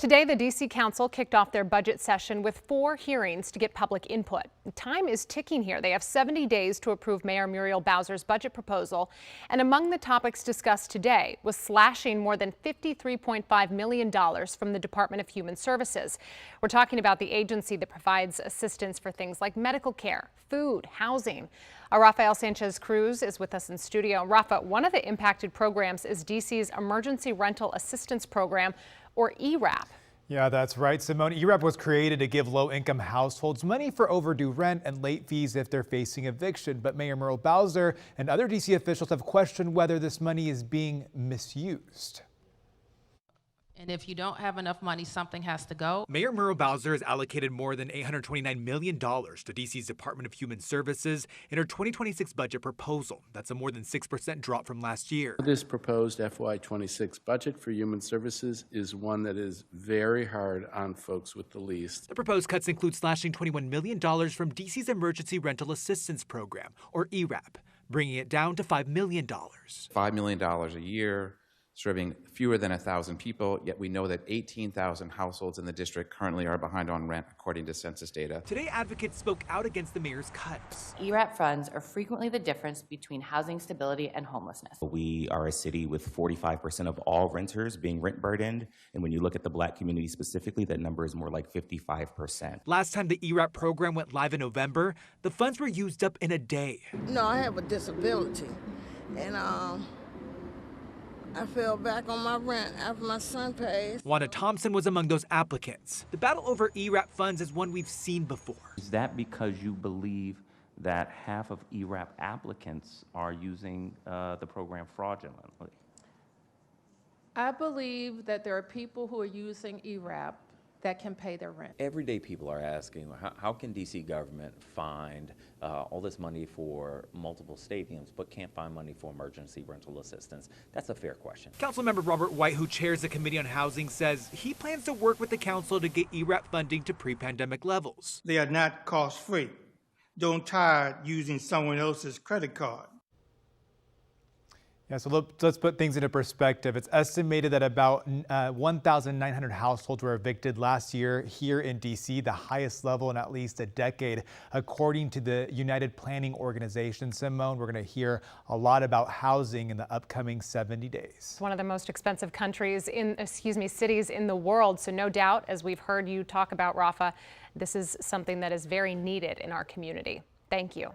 Today, the D.C. Council kicked off their budget session with 4 hearings to get public input. Time is ticking here. They have 70 days to approve Mayor Muriel Bowser's budget proposal. And among the topics discussed today was slashing more than $53.5 million from the Department of Human Services. We're talking about the agency that provides assistance for things like medical care, food, housing. Rafael Sanchez Cruz is with us in studio. Rafa, one of the impacted programs is D.C.'s Emergency Rental Assistance Program, or ERAP. Yeah, that's right, Simone. ERAP was created to give low-income households money for overdue rent and late fees if they're facing eviction. But Mayor Muriel Bowser and other D.C. officials have questioned whether this money is being misused. And if you don't have enough money, something has to go. Mayor Muriel Bowser has allocated more than $829 million to D.C.'s Department of Human Services in her 2026 budget proposal. That's a more than 6% drop from last year. This proposed FY26 budget for Human Services is one that is very hard on folks with the least. The proposed cuts include slashing $21 million from D.C.'s Emergency Rental Assistance Program, or ERAP, bringing it down to $5 million. $5 million a year, serving fewer than 1,000 people, yet we know that 18,000 households in the district currently are behind on rent, according to census data. Today, advocates spoke out against the mayor's cuts. ERAP funds are frequently the difference between housing stability and homelessness. We are a city with 45% of all renters being rent burdened, and when you look at the Black community specifically, that number is more like 55%. Last time the ERAP program went live in November, the funds were used up in a day. No, I have a disability, and I fell back on my rent after my son pays. Wanda Thompson was among those applicants. The battle over ERAP funds is one we've seen before. Is that because you believe that half of ERAP applicants are using the program fraudulently? I believe that there are people who are using ERAP that can pay their rent. Everyday people are asking, how can D.C. government find all this money for multiple stadiums, but can't find money for emergency rental assistance? That's a fair question. Councilmember Robert White, who chairs the Committee on Housing, says he plans to work with the council to get ERAP funding to pre-pandemic levels. They are not cost-free. Don't tire using someone else's credit card. Yeah, so let's put things into perspective. It's estimated that about 1,900 households were evicted last year here in D.C., the highest level in at least a decade, according to the United Planning Organization. Simone, we're going to hear a lot about housing in the upcoming 70 days. It's one of the most expensive cities in the world. So no doubt, as we've heard you talk about, Rafa, this is something that is very needed in our community. Thank you.